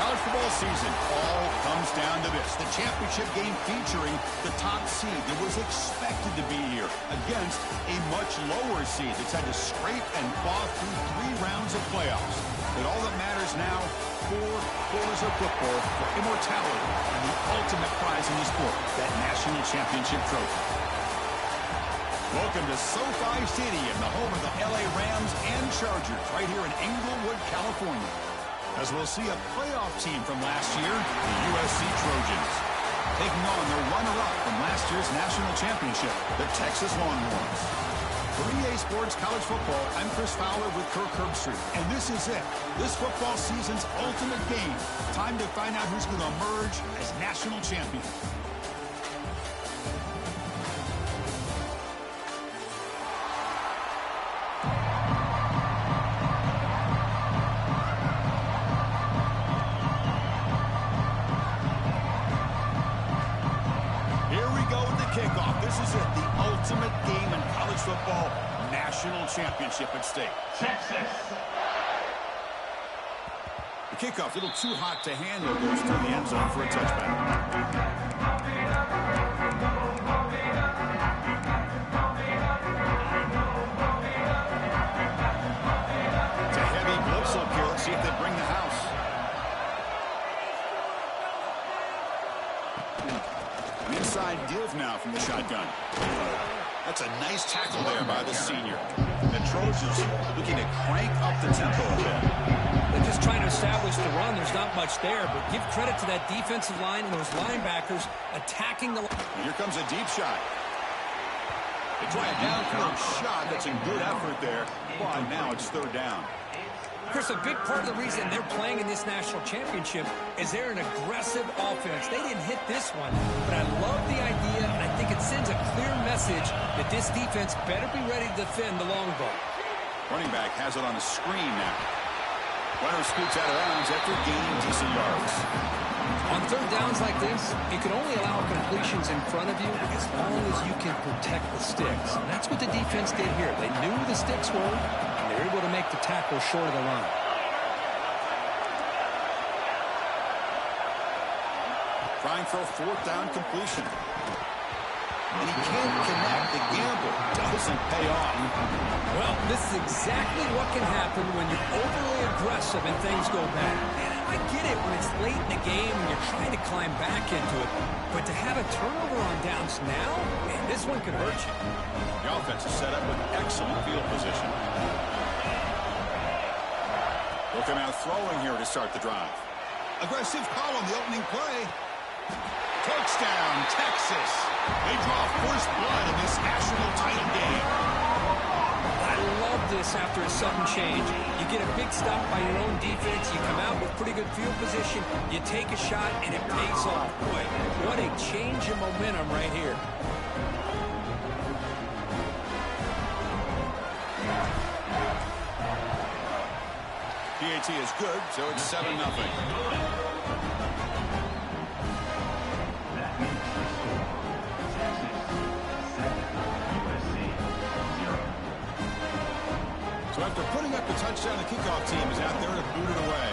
college football season all comes down to this. The championship game featuring the top seed that was expected to be here against a much lower seed that's had to scrape and claw through 3 rounds of playoffs. But all that matters now, 4 quarters of football for immortality and the ultimate prize in the sport, that national championship trophy. Welcome to SoFi Stadium, the home of the LA Rams and Chargers, right here in Inglewood, California. As we'll see a playoff team from last year, the USC Trojans, taking on their runner-up from last year's national championship, the Texas Longhorns. For EA Sports College Football, I'm Chris Fowler with Kirk Herbstreit, and this is it. This football season's ultimate game. Time to find out who's going to emerge as national champion. Kickoff. This is it, the ultimate game in college football, national championship at stake. Texas. The kickoff, a little too hot to handle, goes through the end zone for a touchback. It's a heavy blitz up here. Let's see if they bring the house. Inside give now from the shotgun. That's a nice tackle there by the senior. The Trojans looking to crank up the tempo a bit. They're just trying to establish the run. There's not much there, but give credit to that defensive line and those linebackers attacking the line. Here comes a deep shot. They try a downfield shot. That's a good effort there. But now it's 3rd down. Chris, a big part of the reason they're playing in this national championship is they're an aggressive offense. They didn't hit this one, but I love the idea, and I think it sends a clear message that this defense better be ready to defend the long ball. Running back has it on a screen now. Runner scoots out of bounds after gaining decent yards. On 3rd downs like this, you can only allow completions in front of you as long as you can protect the sticks. And that's what the defense did here. They knew the sticks were, and they were able to make the tackle short of the line. Trying for a 4th down completion. And he can't connect. The gamble doesn't pay off. Well, this is exactly what can happen when you're overly aggressive and things go bad. And I get it when it's late in the game and you're trying to climb back into it. But to have a turnover on downs now, man, this one could hurt you. The offense is set up with excellent field position. Looking out throwing here to start the drive. Aggressive call on the opening play. Touchdown, Texas. They draw first blood in this national title game. I love this after a sudden change. You get a big stop by your own defense. You come out with pretty good field position. You take a shot, and it pays off. Boy, what a change in momentum right here. PAT is good, so it's 7-0. So after putting up the touchdown, the kickoff team is out there to boot it away.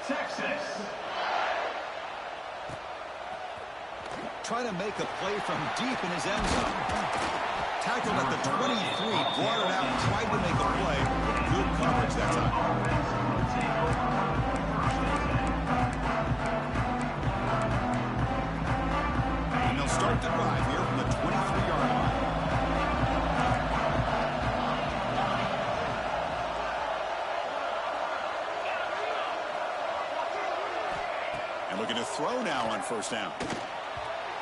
Texas. Trying to make a play from deep in his end zone. Tackled at the 23, brought it out and tried to make a play with good coverage that time. Start the drive here from the 23-yard line. And looking to throw now on 1st down.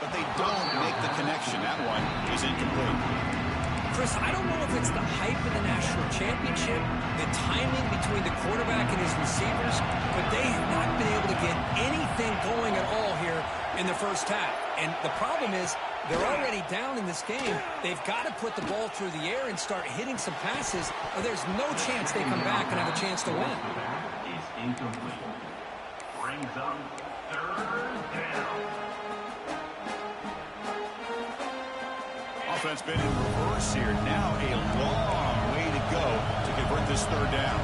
But they don't make the connection. That one is incomplete. Chris, I don't know if it's the hype of the national championship, the timing between the quarterback and his receivers, but they have not been able to get anything going at all here in the first half. And the problem is they're already down in this game. They've got to put the ball through the air and start hitting some passes, or there's no chance they come back and have a chance to win. Is incomplete. Brings up 3rd down. Offense been in reverse here. Now a long way to go to convert this third down.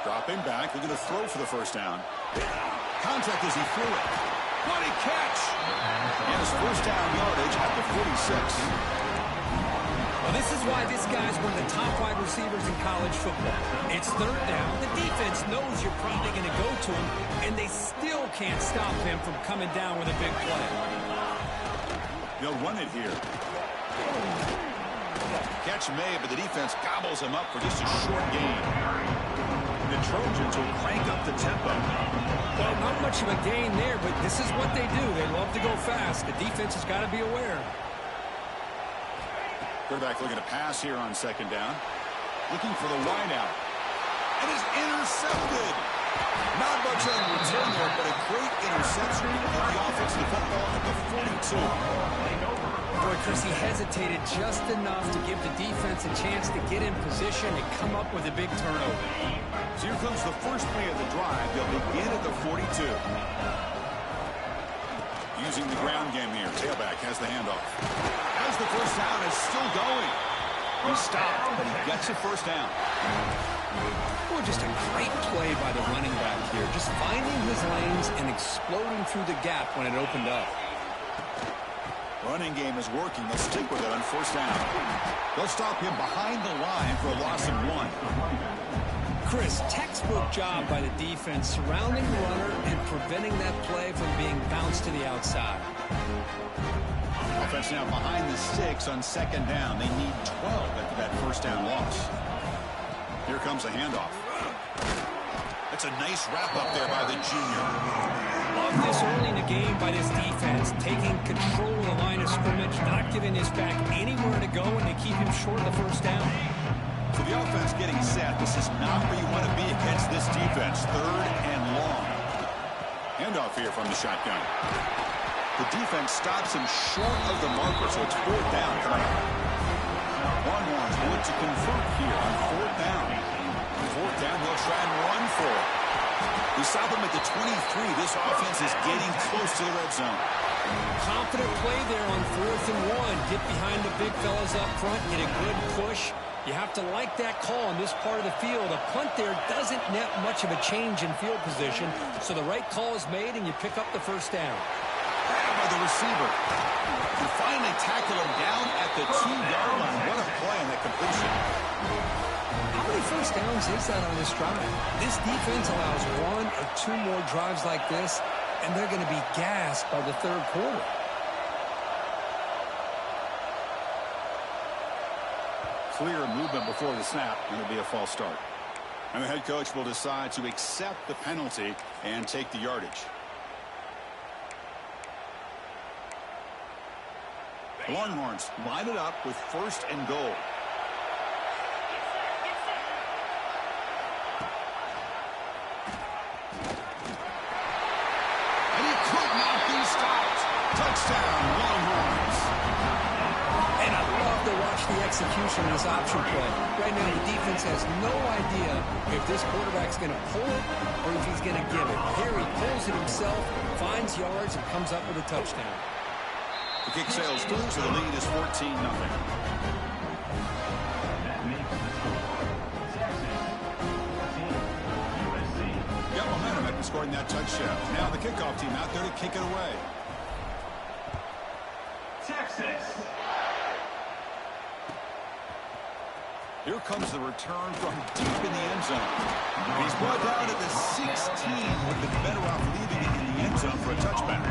Dropping back. They're going to throw for the first down. Contact as he threw it. What a catch! Yes, first down yardage at the 46. Well, this is why this guy's one of the top wide receivers in college football. It's third down. The defense knows you're probably going to go to him, and they still can't stop him from coming down with a big play. They'll run it here. Catch made, but the defense gobbles him up for just a short gain. The Trojans will crank up the tempo. Well, not much of a gain there, but this is what they do. They love to go fast. The defense has got to be aware. Quarterback looking to pass here on second down. Looking for the wideout. It is intercepted. Not much on return there, but a great interception to put the offense to football at the 42. Boy, Chris, he hesitated just enough to give the defense a chance to get in position and come up with a big turnover. So here comes the first play of the drive. They'll begin at the 42. Using the ground game here. Tailback has the handoff. As the first down is still going. He stopped, but he gets a first down. Boy, just a great play by the running back here. Just finding his lanes and exploding through the gap when it opened up. Running game is working. They'll stick with it on first down. They'll stop him behind the line for a loss of 1. Chris, textbook job by the defense surrounding the runner and preventing that play from being bounced to the outside. Offense now behind the 6 on second down. They need 12 after that first down loss. Here comes a handoff. That's a nice wrap up there by the junior. Love this early in the game by this defense, taking control of the line of scrimmage, not giving his back anywhere to go, and they keep him short of the first down. So the offense getting set. This is not where you want to be against this defense. Third and long. Handoff here from the shotgun. The defense stops him short of the marker, so it's fourth down coming up. Longhorns want to convert here on fourth down. Fourth down, they'll try and run for it. We stop him at the 23. This offense is getting close to the red zone. Confident play there on 4th and 1. Get behind the big fellas up front, get a good push. You have to like that call in this part of the field. A punt there doesn't net much of a change in field position, so the right call is made and you pick up the first down. Grabbed by the receiver. And finally tackle him down at the 2-yard line. What a play on that completion. How many first downs is that on this drive? This defense allows 1 or 2 more drives like this, and they're going to be gassed by the third quarter. Clear movement before the snap, and it'll be a false start. And the head coach will decide to accept the penalty and take the yardage. The Longhorns line it up with first and goal. And he could not be stopped. Touchdown, Longhorns. And I love to watch the execution of this option play. Right now, the defense has no idea if this quarterback's going to pull it or if he's going to give it. Here he pulls it himself, finds yards, and comes up with a touchdown. The kick sails through, so the lead is 14-0. Got momentum after scoring that touchdown. Now the kickoff team out there to kick it away. Texas. Here comes the return from deep in the end zone. He's brought down at the 16. Would have been better off leaving it in the end zone for a touchback.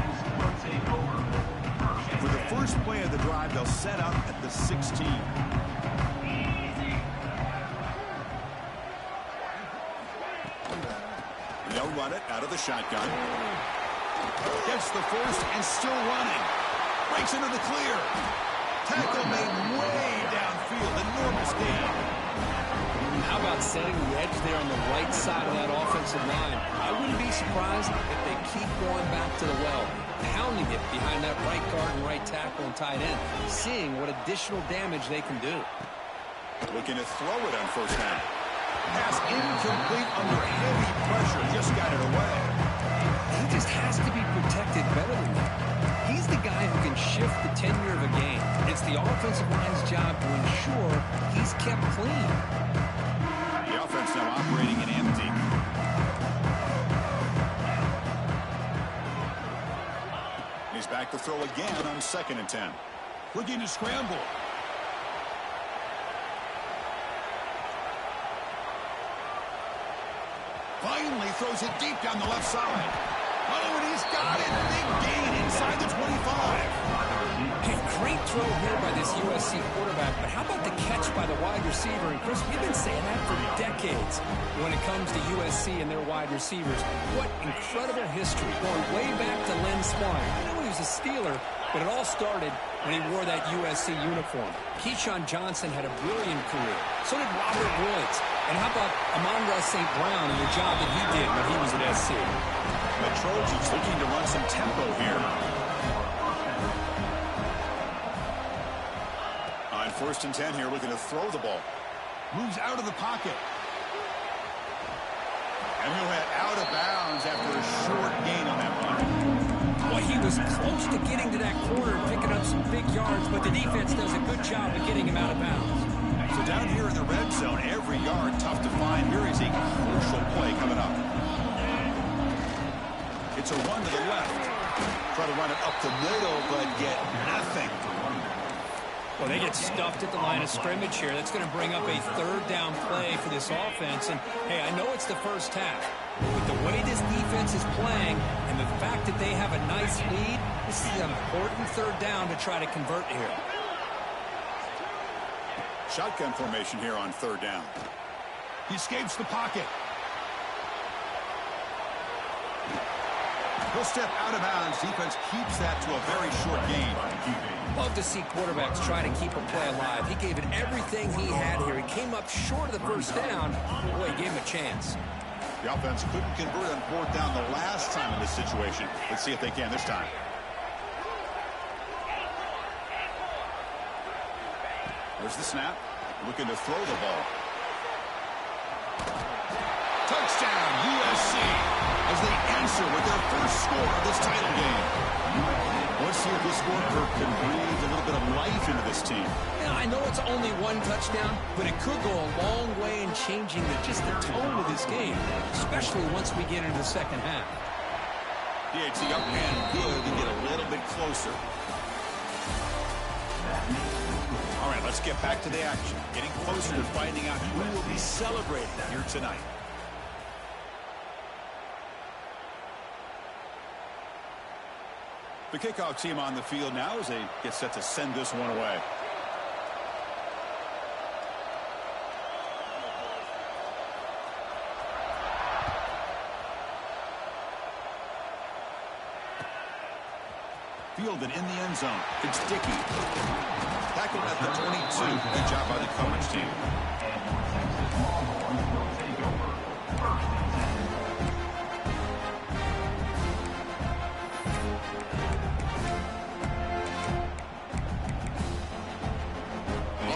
For the first play of the drive, they'll set up at the 16. They'll run it out of the shotgun. Gets the first and still running. Breaks into the clear. Tackle made way downfield. Enormous gain. How about setting the edge there on the right side of that offensive line? I wouldn't be surprised if they keep going back to the well, pounding it behind that right guard and right tackle and tight end, seeing what additional damage they can do. Looking to throw it on first down. pass incomplete under heavy pressure. Just got it away. He just has to be protected better than that. He's the guy who can shift the tenure of a game. It's the offensive line's job to ensure he's kept clean. The offense now operating in empty. He's back to throw again on 2nd and 10. Looking to scramble. Finally throws it deep down the left side. Oh, and he's got it. Big gain inside the 25. Hey, great throw here by this USC quarterback, but how about the catch by the wide receiver? And Chris, we've been saying that for decades when it comes to USC and their wide receivers. What incredible history, going way back to Len Swann. I know he was a Steeler, but it all started when he wore that USC uniform. Keyshawn Johnson had a brilliant career. So did Robert Woods. And how about Amon-Ra St. Brown and the job that he did when he was at SC? The Trojans looking to run some tempo here. On 1st and 10 here, looking to throw the ball. Moves out of the pocket. And he'll head out of bounds after a short gain on that run. Well, he was close to getting to that corner and picking up some big yards, but the defense does a good job of getting him out of bounds. So down here in the red zone, every yard tough to find. Here is a crucial play coming up. It's a run to the left. Try to run it up the middle, but get nothing. Well, they get stuffed at the line of scrimmage here. That's going to bring up a 3rd down play for this offense. And, hey, I know it's the first half, but the way this defense is playing and the fact that they have a nice lead, this is an important 3rd down to try to convert here. Shotgun formation here on 3rd down. He escapes the pocket. He'll step out of bounds. Defense keeps that to a very short gain. Love to see quarterbacks try to keep a play alive. He gave it everything he had here. He came up short of the first down. Boy, he gave him a chance. The offense couldn't convert on 4th down the last time in this situation. Let's see if they can this time. There's the snap. Looking to throw the ball. Touchdown, USC, as they answer with their first score of this title game. Let's see if this score can breathe a little bit of life into this team. Yeah, I know it's only one touchdown, but it could go a long way in changing just the tone of this game, especially once we get into the second half. PAT up and good to get a little bit closer. All right, let's get back to the action. Getting closer to finding out who will be celebrating here tonight. The kickoff team on the field now as they get set to send this one away. Fielded in the end zone. It's Dickey. Tackled at the 22. Good job by the coverage team.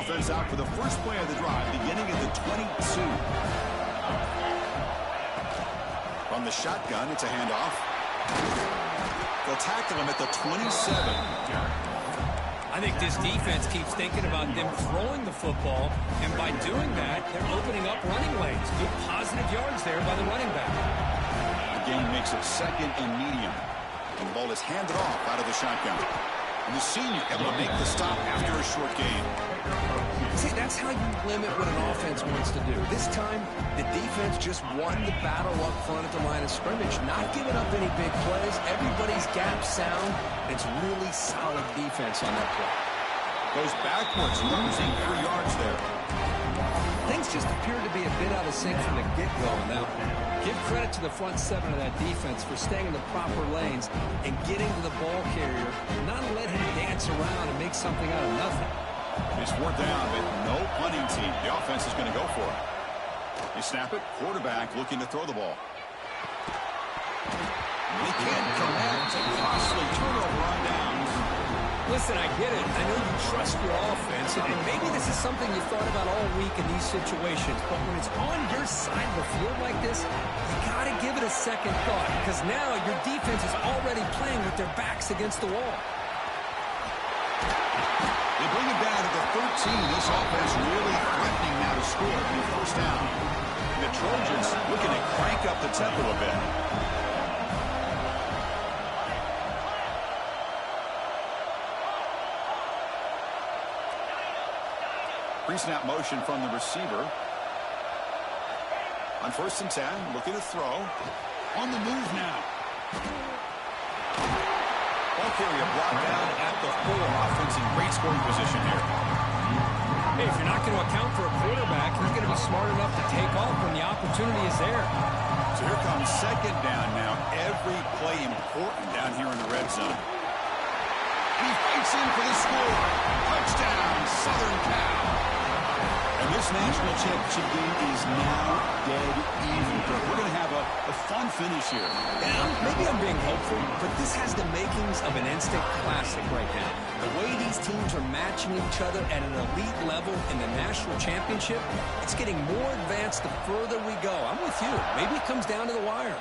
Offense out for the first play of the drive, beginning at the 22. From the shotgun, it's a handoff. They'll tackle him at the 27. I think this defense keeps thinking about them throwing the football, and by doing that, they're opening up running lanes. Good positive yards there by the running back. The game makes it 2nd and medium. And the ball is handed off out of the shotgun. And the senior able to make the stop after a short gain. See, that's how you limit what an offense wants to do. This time, the defense just won the battle up front at the line of scrimmage, not giving up any big plays. Everybody's gap sound. It's really solid defense on that play. Goes backwards, losing 3 yards there. Things just appear to be a bit out of sync from the get-go. Now, give credit to the front 7 of that defense for staying in the proper lanes and getting to the ball carrier, not let him dance around and make something out of nothing. It's 4th down, but no punting team. The offense is going to go for it. They snap it. Quarterback looking to throw the ball. They can't connect. A costly turnover on downs. Listen, I get it. I know you trust your offense, Listen, and maybe this is something you thought about all week in these situations, but when it's on your side of the field like this, you got to give it a second thought, because now your defense is already playing with their backs against the wall. They bring it down to the 13. This offense really threatening now to score on the first down. The Trojans looking to crank up the tempo a bit. Pre-snap motion from the receiver. On 1st and 10, looking to throw. On the move now. Ball carrier brought down at the 4. Offense in great scoring position here. Hey, if you're not going to account for a quarterback, he's going to be smart enough to take off when the opportunity is there. So here comes 2nd down now. Every play important down here in the red zone. And he fights in for the score. Touchdown, Southern Cal. And this national championship game is now dead even. We're going to have a fun finish here. Yeah, maybe I'm being hopeful, but this has the makings of an instant classic right now. The way these teams are matching each other at an elite level in the national championship, it's getting more advanced the further we go. I'm with you. Maybe it comes down to the wire.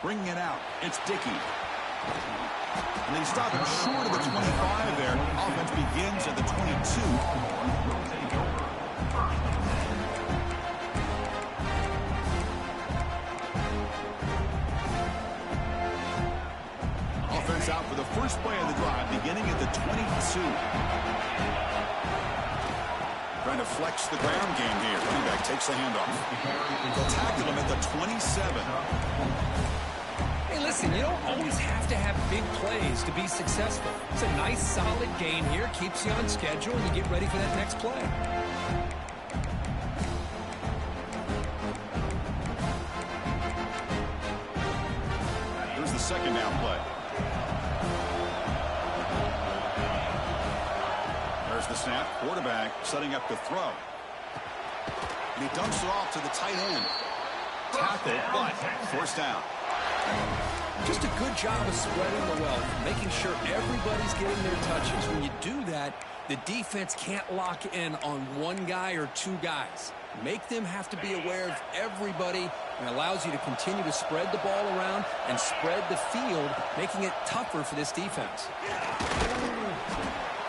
Bringing it out. It's Dickey. And they stop him short of the 25 there. Offense begins at the 22. Offense out for the first play of the drive, beginning at the 22. Trying to flex the ground game here. Running back takes the handoff. They'll tackle him at the 27. Listen, you don't always have to have big plays to be successful. It's a nice, solid gain here. Keeps you on schedule, and you get ready for that next play. Here's the 2nd down play. There's the snap. Quarterback setting up to throw. And he dumps it off to the tight end. Tackle, but 1st down. Just a good job of spreading the wealth, making sure everybody's getting their touches. When you do that, the defense can't lock in on one guy or 2 guys. Make them have to be aware of everybody, and allows you to continue to spread the ball around and spread the field, making it tougher for this defense.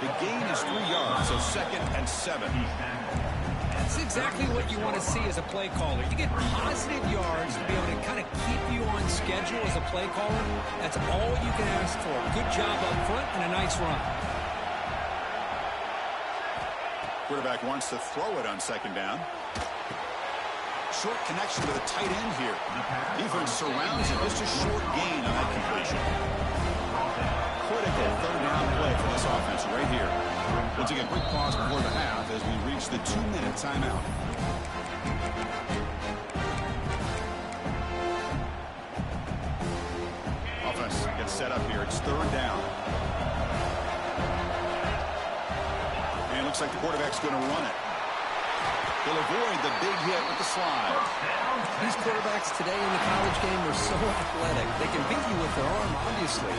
The gain is 3 yards, so 2nd and 7. That's exactly what you want to see as a play caller. You get positive yards to be able to kind of keep you on schedule as a play caller. That's all you can ask for. Good job up front and a nice run. Quarterback wants to throw it on 2nd down. Short connection to the tight end here. Defense surrounds him. Just a short gain on that completion. Critical 3rd down play for this offense right here. We'll take a quick pause before the half as we reach the 2-minute timeout. Offense gets set up here. It's 3rd down. And it looks like the quarterback's going to run it. He'll avoid the big hit with the slide. These quarterbacks today in the college game are so athletic. They can beat you with their arm, obviously.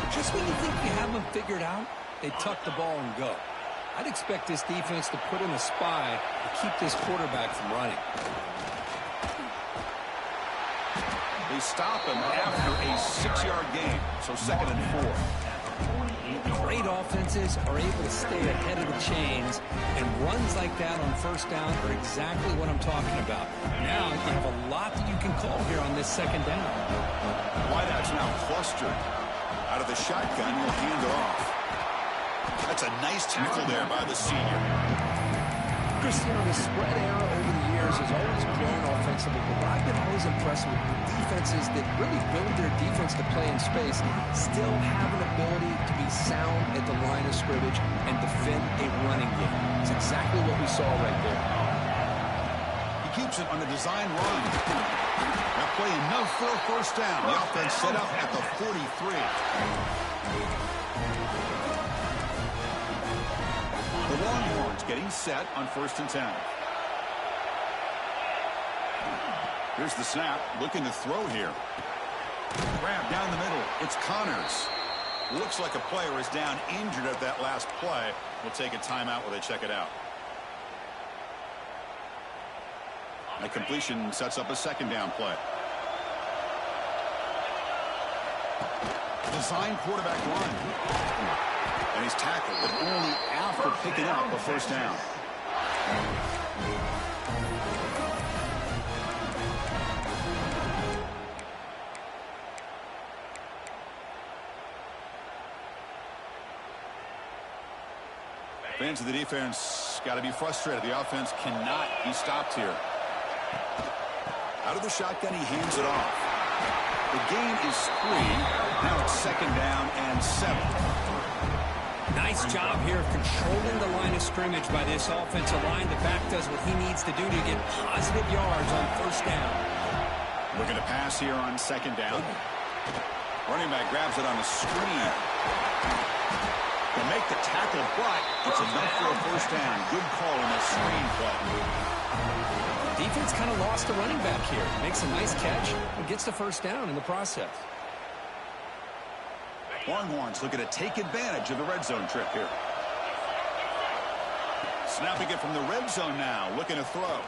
But just when you think you have them figured out, they tuck the ball and go. I'd expect this defense to put in a spy to keep this quarterback from running. They stop him after a 6-yard gain, so 2nd and 4. Great offenses are able to stay ahead of the chains, and runs like that on 1st down are exactly what I'm talking about. Now you have a lot that you can call here on this 2nd down. Wideouts now clustered. Out of the shotgun, he'll hand it off. That's a nice tackle there by the senior. Christian, the spread era over the years has always grown offensively, but I've been always impressed with defenses that really build their defense to play in space, still have an ability to be sound at the line of scrimmage and defend a running game. It's exactly what we saw right there. He keeps it on the design run. Now play enough for a 1st down. The offense set up at the 43. The Longhorns getting set on 1st and 10. Here's the snap, looking to throw here. Grab down the middle. It's Connors. Looks like a player is down injured at that last play. We'll take a timeout while they check it out. The completion sets up a second down play. Design quarterback run. And he's tackled, but only after picking up a first down. Fans of the defense got to be frustrated. The offense cannot be stopped here. Out of the shotgun, he hands it off. The gain is 3. Now it's second down and 7. Nice job here of controlling the line of scrimmage by this offensive line. The back does what he needs to do to get positive yards on first down. Looking to pass here on second down. Running back grabs it on the screen. To make the tackle, but it's enough for a first down. Good call in that screen play. Defense kind of lost the running back here. Makes a nice catch and gets the first down in the process. Longhorns looking to take advantage of the red zone trip here. Snapping it from the red zone now. Looking to throw.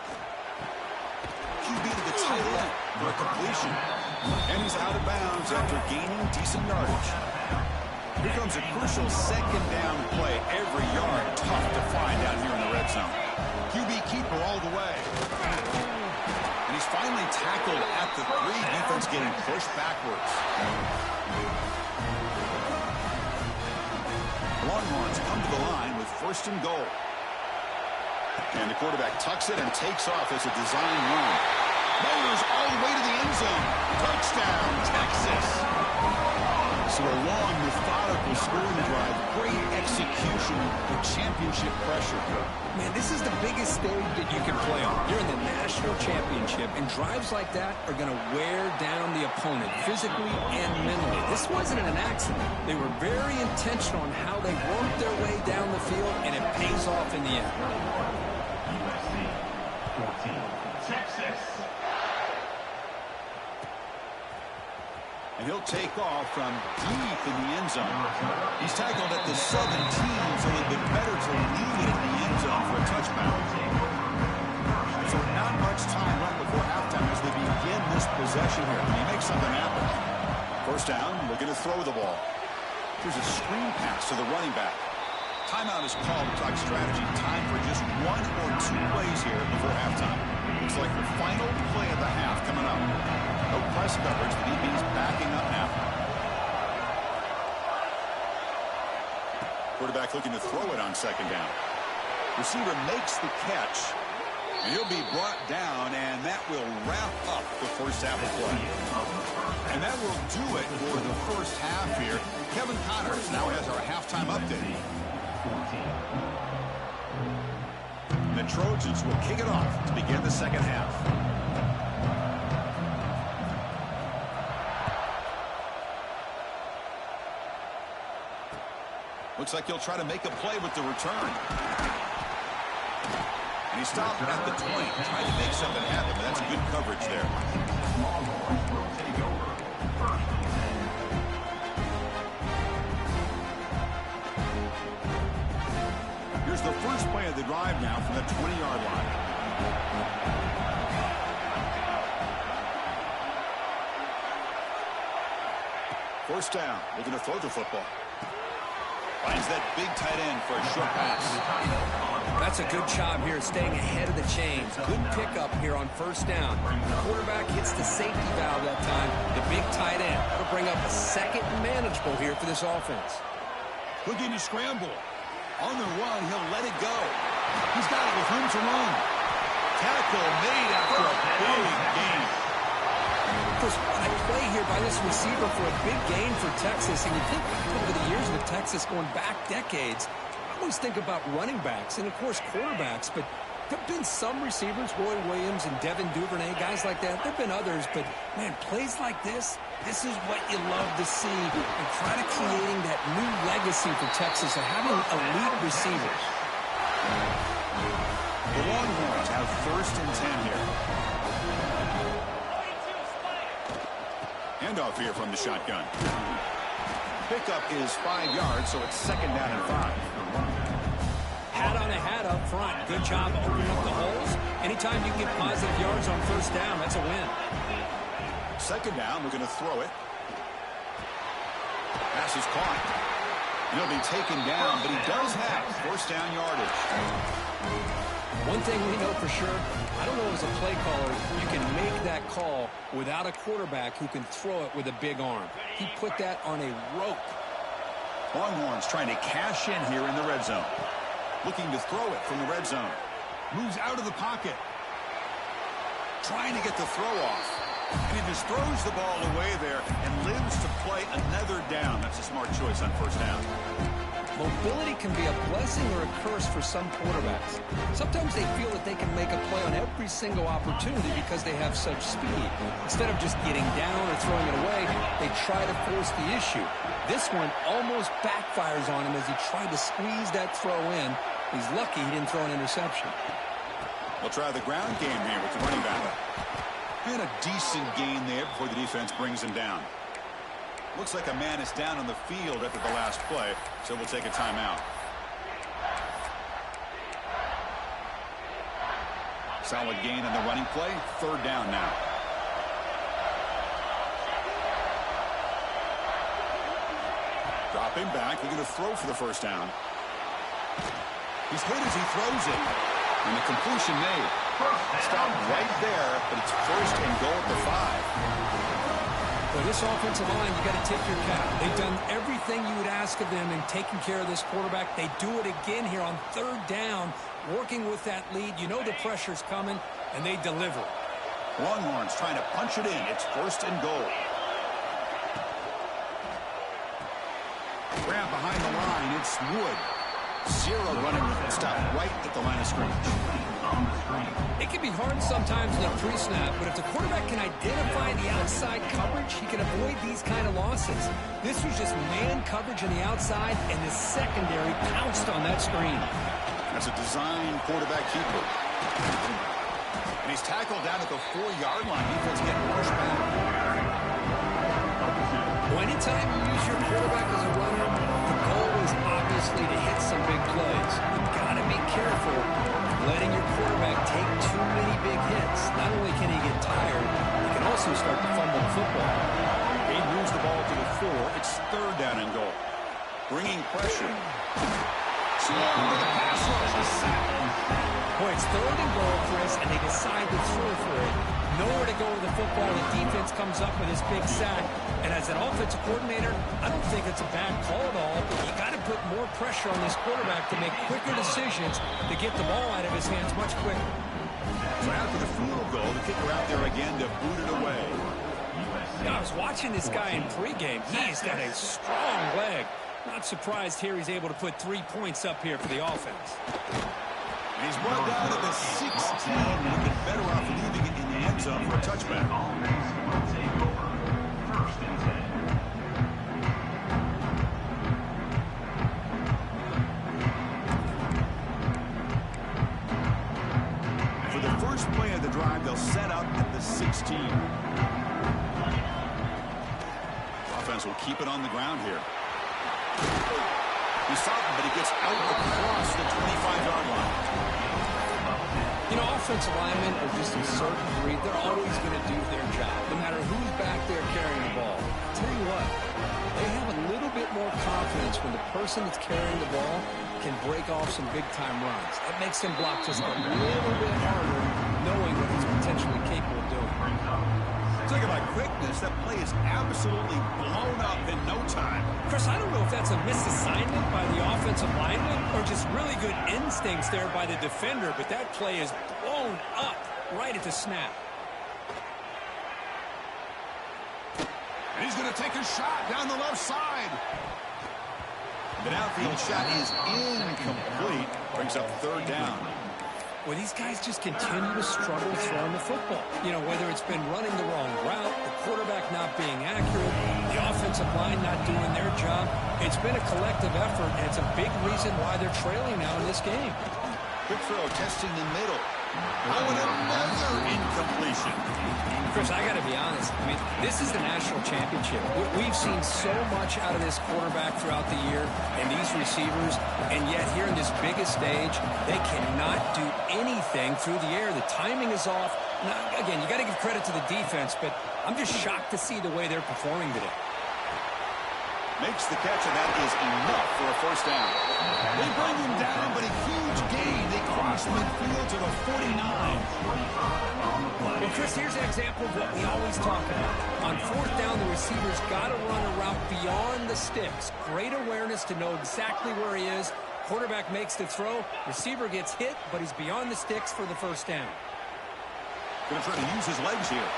QB to the tight end for a completion. And he's out of bounds after gaining decent yardage. Here comes a crucial second down play. Every yard tough to find down here in the red zone. QB keeper all the way. And he's finally tackled at the 3. Defense getting pushed backwards. Longhorns come to the line with first and goal. And the quarterback tucks it and takes off as a design run. Motors all the way to the end zone. Touchdown, Texas. So a long, methodical scoring drive. Great execution with championship pressure. Man, this is the biggest stage that you can play on. You're in the national championship, and drives like that are going to wear down the opponent physically and mentally. This wasn't an accident. They were very intentional on how they worked their way down the field, and it pays off in the end. USC 14, Texas. And he'll take off from deep in the end zone. He's tackled at the 17, so it'd been better to leave it in the end zone for a touchdown. So not much time left before halftime as they begin this possession here. Can he make something happen? First down, looking to throw the ball. Here's a screen pass to the running back. Timeout is called to talk strategy. Time for just 1 or 2 plays here before halftime. It's like the final play of the half coming up. No press coverage. The DB's backing up now. Quarterback looking to throw it on second down. Receiver makes the catch. And he'll be brought down, and that will wrap up the first half of play. And that will do it for the first half here. Kevin Connors now has our halftime update. And the Trojans will kick it off to begin the second half. Looks like he'll try to make a play with the return. And he stopped at the 20, trying to make something happen, but that's good coverage there. Here's the first play of the drive now from the 20-yard line. First down, looking to throw the football. Finds that big tight end for a short pass. That's a good job here staying ahead of the chains. Good pickup here on first down. The quarterback hits the safety valve that time. The big tight end. That'll bring up a second and manageable here for this offense. Looking to scramble. On the run, he'll let it go. He's got it with room to run. Tackle made after a big gain. First play here by this receiver for a big gain for Texas. And you think over the years with Texas going back decades, I always think about running backs and, of course, quarterbacks. But there have been some receivers, Roy Williams and Devin Duvernay, guys like that. There have been others. But, man, plays like this is what you love to see. And try to creating that new legacy for Texas of having elite receivers. The Longhorns have first and 10 here. Handoff here from the shotgun. pickup is 5 yards, so it's second down and 5. Hat on a hat up front. Good job opening up the holes. Anytime you get positive yards on first down, that's a win. Second down, we're going to throw it. Pass is caught. He'll be taken down, but he does have first down yardage. One thing we know for sure, I don't know as a play caller, you can make that call without a quarterback who can throw it with a big arm. He put that on a rope. Longhorns trying to cash in here in the red zone. Looking to throw it from the red zone. Moves out of the pocket. Trying to get the throw off. And he just throws the ball away there and lives to play another down. That's a smart choice on first down. Mobility can be a blessing or a curse for some quarterbacks. Sometimes they feel that they can make a play on every single opportunity because they have such speed. Instead of just getting down or throwing it away, they try to force the issue. This one almost backfires on him as he tried to squeeze that throw in. He's lucky he didn't throw an interception. We'll try the ground game here with the running back. And a decent gain there before the defense brings him down. Looks like a man is down on the field after the last play, so we'll take a timeout. Solid gain on the running play. Third down now. Drop him back. We're going to throw for the first down. He's hit as he throws it. And the completion made. Stop right there, but it's first and goal at the 5. For this offensive line, you got to tip your cap. They've done everything you would ask of them in taking care of this quarterback. They do it again here on third down, working with that lead. You know the pressure's coming, and they deliver. Longhorns trying to punch it in. It's first and goal. Grab behind the line. It's Wood. Zero running room. Stop right at the line of scrimmage. It can be hard sometimes in a pre-snap, but if the quarterback can identify the outside coverage, he can avoid these kind of losses. This was just man coverage on the outside, and the secondary pounced on that screen. That's a design quarterback keeper. And he's tackled down at the 4-yard line. Defense getting pushed back. Well, anytime you use your quarterback as a runner, the goal is obviously to hit some big plays. You've got to be careful letting your quarterback take too many big hits. Not only can he get tired, he can also start to fumble the football. He moves the ball to the 4. It's third down and goal. Bringing pressure. Slow with the pass rush. A sack. Boy, it's third and goal, Chris, and they decide to throw for it. Nowhere to go with the football. The defense comes up with this big sack. And as an offensive coordinator, I don't think it's a bad call at all, but you got to put more pressure on this quarterback to make quicker decisions to get the ball out of his hands much quicker. So after the field goal, the kicker out there again to boot it away. Yeah, I was watching this guy in pregame. He's got a strong leg. Not surprised here he's able to put 3 points up here for the offense. And he's brought down to the 16, looking better off leaving it in the end zone for a touchback. First and 10. For the first play of the drive, they'll set up at the 16. Offense will keep it on the ground here. He's stopping, but he gets out across the 25-yard line. You know, offensive linemen are just a certain breed. They're always going to do their job, no matter who's back there carrying the ball. I'll tell you what, they have a little bit more confidence when the person that's carrying the ball can break off some big-time runs. That makes them block just a little bit harder, knowing what he's potentially capable of doing. Talk about quickness. That play is absolutely blown up in no time. Chris, I don't know if that's a misassignment by the offensive lineman or just really good instincts there by the defender, but that play is blown up right at the snap. And he's going to take a shot down the left side. The downfield shot is incomplete. Brings up third down. Well, these guys just continue to struggle throwing the football. You know, whether it's been running the wrong route, the quarterback not being accurate, the offensive line not doing their job. It's been a collective effort, and it's a big reason why they're trailing now in this game. Quick throw, testing the middle. Oh, and another incompletion. Chris, I got to be honest. I mean, this is the national championship. We've seen so much out of this quarterback throughout the year and these receivers, and yet here in this biggest stage, they cannot do anything through the air. The timing is off. Now, again, you got to give credit to the defense, but I'm just shocked to see the way they're performing today. Makes the catch, and that is enough for a first down. They bring him down, but a huge gain. They cross midfield to the 49. Well, Chris, here's an example of what we always talk about. On fourth down, the receiver's got to run a route beyond the sticks. Great awareness to know exactly where he is. Quarterback makes the throw. Receiver gets hit, but he's beyond the sticks for the first down. Going to try to use his legs here.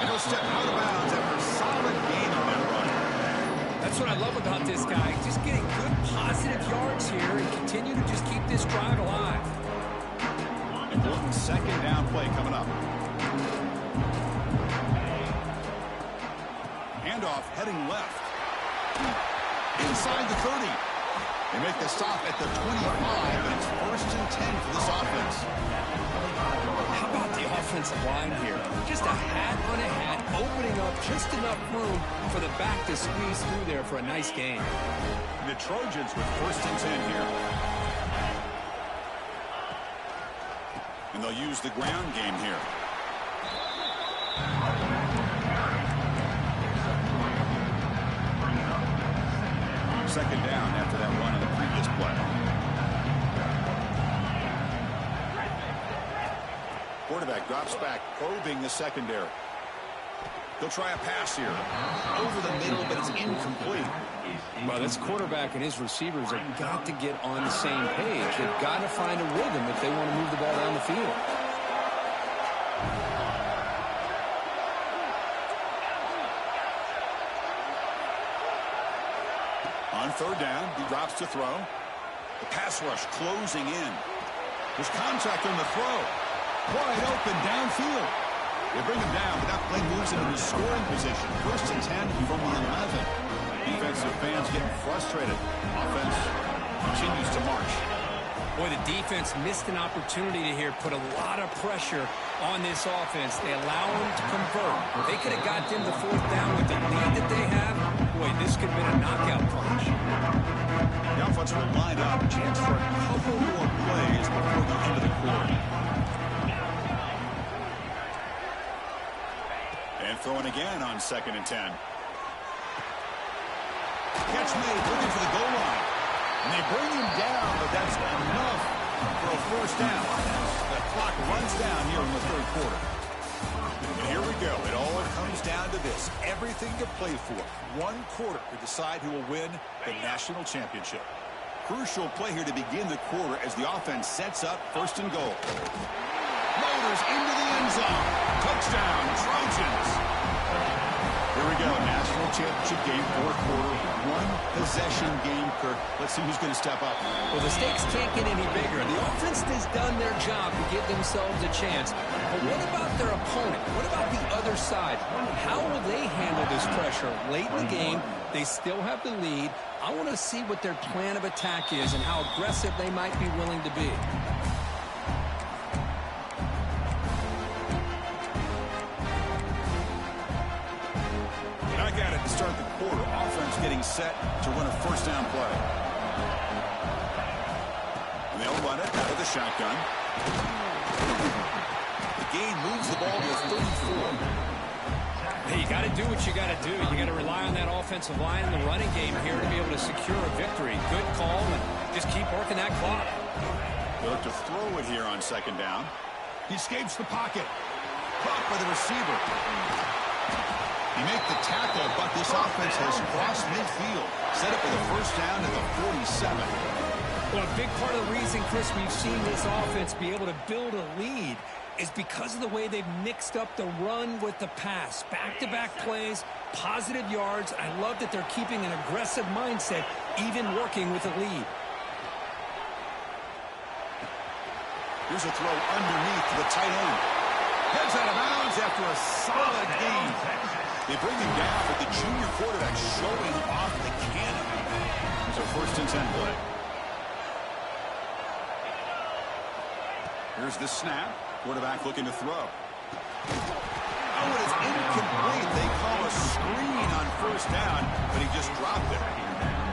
And he'll step out of bounds after a solid gain on that run. That's what I love about this guy. Just getting good, positive yards here and continue to just keep this drive alive. Important second down play coming up. Handoff heading left. Inside the 30. They make the stop at the 25, and it's 1st and 10 for this offense. How about the offensive line here? Just a hat on a hat, opening up just enough room for the back to squeeze through there for a nice gain. The Trojans with 1st and 10 here. And they'll use the ground game here. Second down after that run in the previous play. Quarterback drops back, probing the secondary. He'll try a pass here. Over the middle, but it's incomplete. Well, this quarterback and his receivers have got to get on the same page. They've got to find a rhythm if they want to move the ball down the field. On third down, he drops to throw. The pass rush closing in. There's contact on the throw. Wide open downfield. They bring him down, but that play moves him into scoring position. 1st and 10 from the 11. Defensive fans getting frustrated. Offense continues to march. Boy, the defense missed an opportunity to here put a lot of pressure on this offense. They allow them to convert. They could have got them to fourth down with the lead that they have. Boy, this could have been a knockout punch. The offense will line up. Chance for a couple more plays before the end of the quarter. And throwing again on 2nd and 10. Catch made, looking for the goal line. And they bring him down, but that's enough for a first down. The clock runs down here in the third quarter. And here we go. It all comes down to this. Everything to play for. 1 quarter to decide who will win the national championship. Crucial play here to begin the quarter as the offense sets up 1st and goal. Motors into the end zone. Touchdown, Trojans. Here we go. National championship game, 4th quarter. 1 possession game, Kirk. Let's see who's going to step up. Well, the stakes can't get any bigger. The offense has done their job to give themselves a chance. But what about their opponent? What about the other side? How will they handle this pressure? Late in the game, they still have the lead. I want to see what their plan of attack is and how aggressive they might be willing to be. Back at it to start the quarter. Offense getting set to run a first down play. And they'll run it out of the shotgun. The gain moves the ball to a 34. Hey, you got to do what you got to do. You got to rely on that offensive line in the running game here to be able to secure a victory. Good call, and just keep working that clock. They'll look to throw it here on 2nd down. He escapes the pocket. Caught by the receiver. He make the tackle, but this offense has crossed midfield. Set up for the first down at the 47. Well, a big part of the reason, Chris, we've seen this offense be able to build a lead is because of the way they've mixed up the run with the pass. Back-to-back plays, positive yards. I love that they're keeping an aggressive mindset, even working with a lead. Here's a throw underneath to the tight end. Heads out of bounds after a solid gain. They bring him down, but the junior quarterback showing off the cannon. It's a 1st and 10 play. Here's the snap. Quarterback looking to throw. Oh, and it's incomplete. They call a screen on first down, but he just dropped it.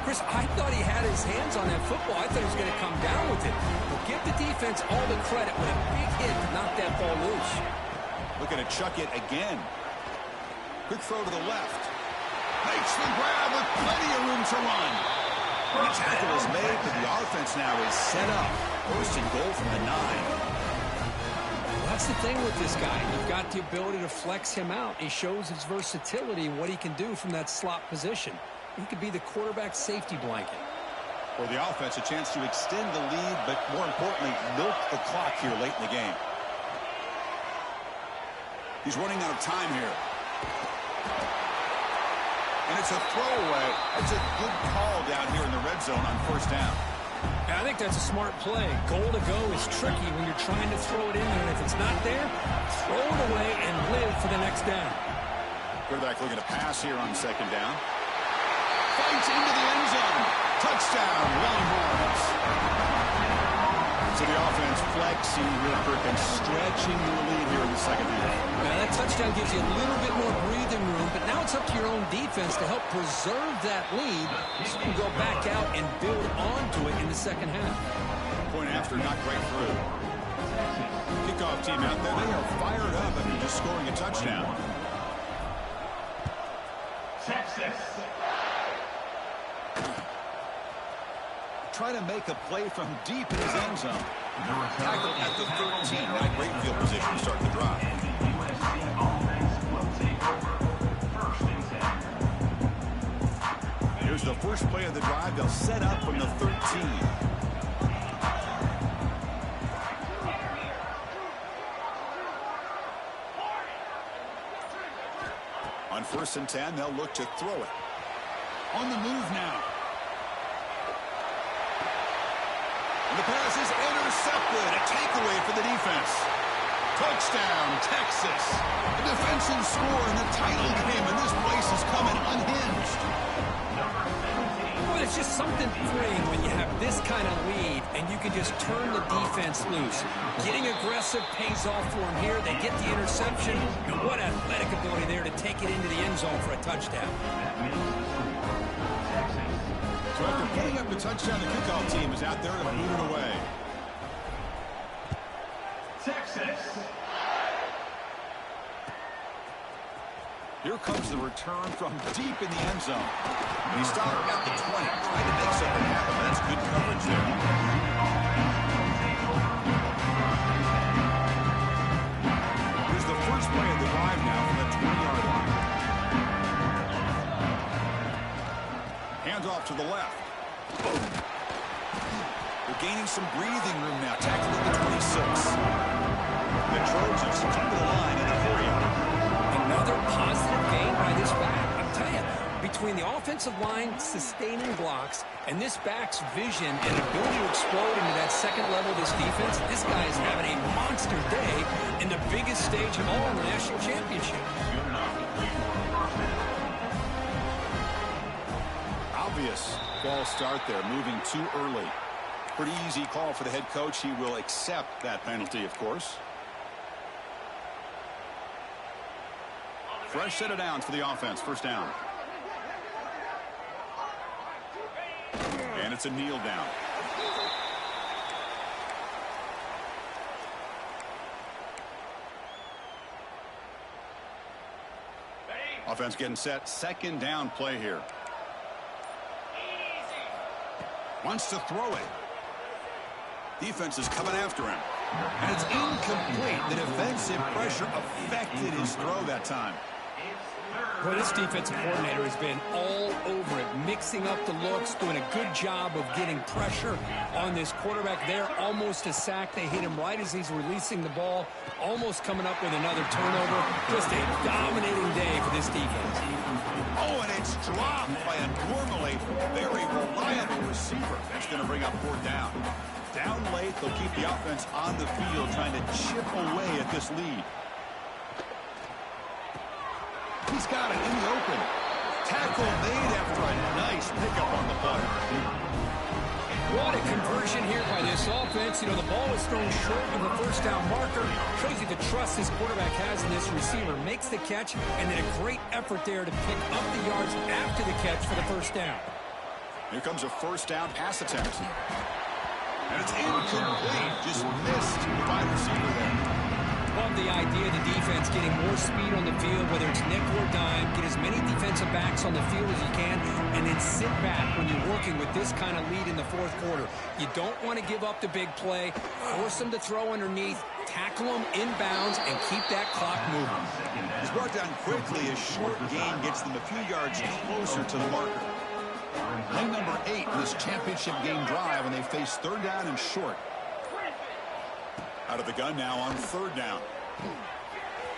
Chris, I thought he had his hands on that football. I thought he was going to come down with it. But give the defense all the credit with a big hit to knock that ball loose. Looking to chuck it again. Quick throw to the left. Makes the grab with plenty of room to run. The tackle is made, but the offense now is set up. First and goal from the 9. Well, that's the thing with this guy. You've got the ability to flex him out. He shows his versatility, what he can do from that slot position. He could be the quarterback safety blanket. For the offense, a chance to extend the lead, but more importantly, milk the clock here late in the game. He's running out of time here. And it's a throwaway. That's a good call down here in the red zone on first down. I think that's a smart play. Goal to go is tricky when you're trying to throw it in there. And if it's not there, throw it away and live for the next down. Quarterback looking to pass here on second down. Fights into the end zone. Touchdown, Longhorns. So the offense flexing real quick and stretching the lead here in the second half. Now that touchdown gives you a little bit more breathing room, but now it's up to your own defense to help preserve that lead so you can go back out and build onto it in the second half. Point after, not right through. Kickoff team out there, they are fired up after just scoring a touchdown. Texas. Try to make a play from deep in his end zone. Tackle at the 13. Not a great field position to start the drive. USC offense will take over. First and 10. Here's the first play of the drive. They'll set up from the 13. On first and 10, they'll look to throw it. On the move now. And the pass is intercepted. A takeaway for the defense. Touchdown, Texas. A defensive score in the title game, and this place is coming unhinged. Well, it's just something freeing when you have this kind of lead and you can just turn the defense loose. Getting aggressive pays off for them here. They get the interception, and what athletic ability there to take it into the end zone for a touchdown. So after putting up the touchdown, the kickoff team is out there to boot it away. Texas. Here comes the return from deep in the end zone. He stopped at the 20, trying to make something happen. That's good coverage there. Here's the first play of the drive now from the 20-yard line. Hands off to the left. Boom. They're gaining some breathing room now. Tackling the 26. The Trojans come to the line in a hurry. Another positive gain by this back. I'll tell you, between the offensive line sustaining blocks and this back's vision and ability to explode into that second level of this defense, this guy is having a monster day in the biggest stage of all in the national championship. Obvious false start there, moving too early. Pretty easy call for the head coach. He will accept that penalty, of course. Fresh set of downs for the offense. First down. And it's a kneel down. Offense getting set. Second down play here. Wants to throw it. Defense is coming after him. And it's incomplete. The defensive pressure affected his throw that time. Well, this defensive coordinator has been all over it, mixing up the looks, doing a good job of getting pressure on this quarterback there. Almost a sack. They hit him right as he's releasing the ball, almost coming up with another turnover. Just a dominating day for this defense. Oh, and it's dropped by a normally very reliable receiver. That's going to bring up fourth down. Down late, they'll keep the offense on the field, trying to chip away at this lead. He's got it in the open. Tackle made after a nice pickup on the play. What a conversion conversion here by this offense. You know, the ball is thrown short of the first down marker. Shows you the trust this quarterback has in this receiver. Makes the catch, and then a great effort there to pick up the yards after the catch for the first down. Here comes a first down pass attempt. And it's incomplete. Just missed the wide receiver there. Love the idea of the defense getting more speed on the field, whether it's nickel or dime. Get as many defensive backs on the field as you can, and then sit back when you're working with this kind of lead in the fourth quarter. You don't want to give up the big play. Force them to throw underneath, tackle them inbounds, and keep that clock moving. He's brought down quickly. A short gain gets them a few yards closer to the marker. Play number 8 in this championship game drive, and they face third down and short. Out of the gun now on third down.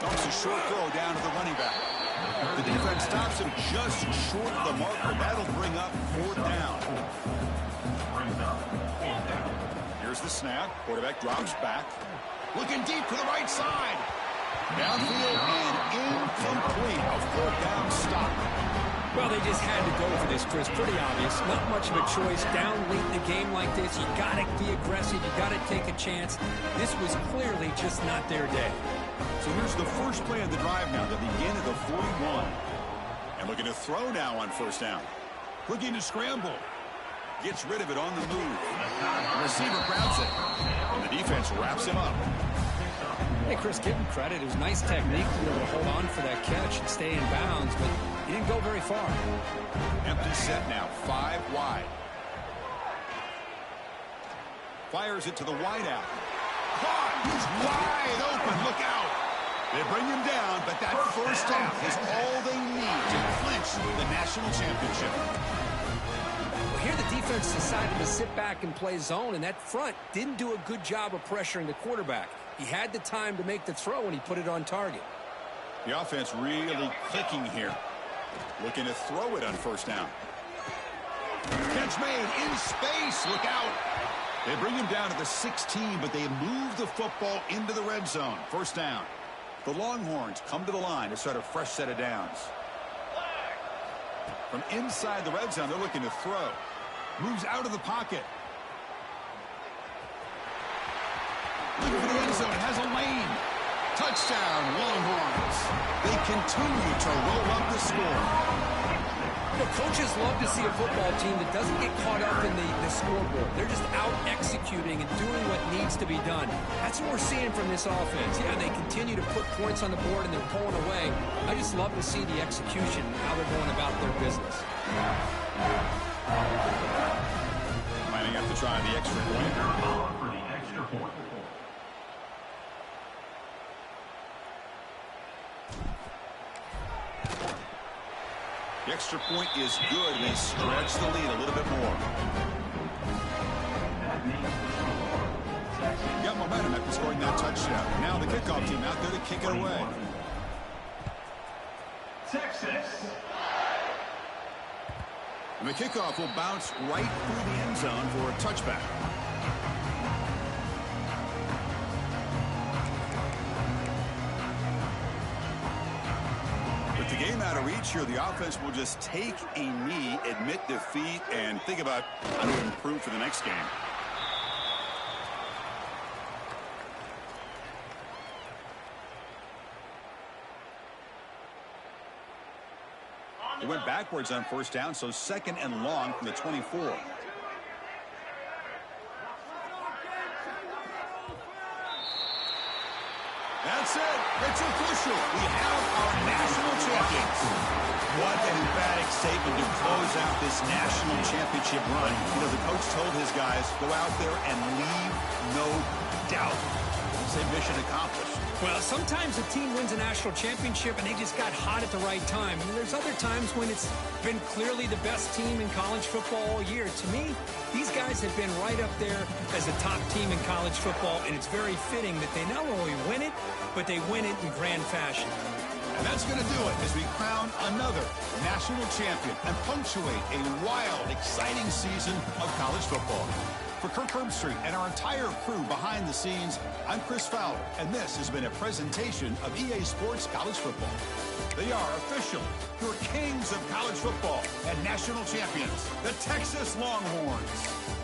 Dumps a short throw down to the running back. The defense stops him just short of the marker. That'll bring up fourth down. Here's the snap. Quarterback drops back. Looking deep to the right side. Downfield and incomplete. A fourth down stop. Well, they just had to go for this, Chris. Pretty obvious. Not much of a choice. Down late in the game like this, you got to be aggressive. You got to take a chance. This was clearly just not their day. So here's the first play of the drive now. They begin at the 41. And looking to throw now on first down. Looking to scramble. Gets rid of it on the move. The receiver grabs it. And the defense wraps him up. Hey, Chris, give him credit. It was nice technique to be able to hold on for that catch and stay in bounds, but he didn't go very far. Empty set now, 5 wide. Fires it to the wideout. Caught! He's wide open. Look out! They bring him down, but that first down is all they need to clinch the national championship. Well, here the defense decided to sit back and play zone, and that front didn't do a good job of pressuring the quarterback. He had the time to make the throw, and he put it on target. The offense really clicking here. Looking to throw it on first down. Catch made in space. Look out. They bring him down to the 16, but they move the football into the red zone. First down. The Longhorns come to the line to start a fresh set of downs. From inside the red zone, they're looking to throw. Moves out of the pocket. Looking for the end zone. Has a lane. Touchdown, Longhorns. They continue to roll up the score. You know, coaches love to see a football team that doesn't get caught up in the scoreboard. They're just out executing and doing what needs to be done. That's what we're seeing from this offense. Yeah, they continue to put points on the board and they're pulling away. I just love to see the execution, how they're going about their business. Might have to try the extra point. For the extra point. The extra point is good, and they stretch the lead a little bit more. Got momentum after scoring that touchdown. Now the kickoff team out there to kick it away. Texas. And the kickoff will bounce right through the end zone for a touchback. With the game out of reach here, the offense will just take a knee, admit defeat, and think about how to improve for the next game. They went backwards on first down, so second and long from the 24. That's it. It's official. We have our national champions. What an emphatic statement to close out this national championship run. You know, the coach told his guys, go out there and leave no doubt. It's a mission accomplished. Well, sometimes a team wins a national championship and they just got hot at the right time. And there's other times when it's been clearly the best team in college football all year. To me, these guys have been right up there as a top team in college football, and it's very fitting that they not only win it, but they win it in grand fashion. And that's going to do it as we crown another national champion and punctuate a wild, exciting season of college football. For Kirk Herbstreit and our entire crew behind the scenes, I'm Chris Fowler, and this has been a presentation of EA Sports College Football. They are official, your kings of college football and national champions, the Texas Longhorns.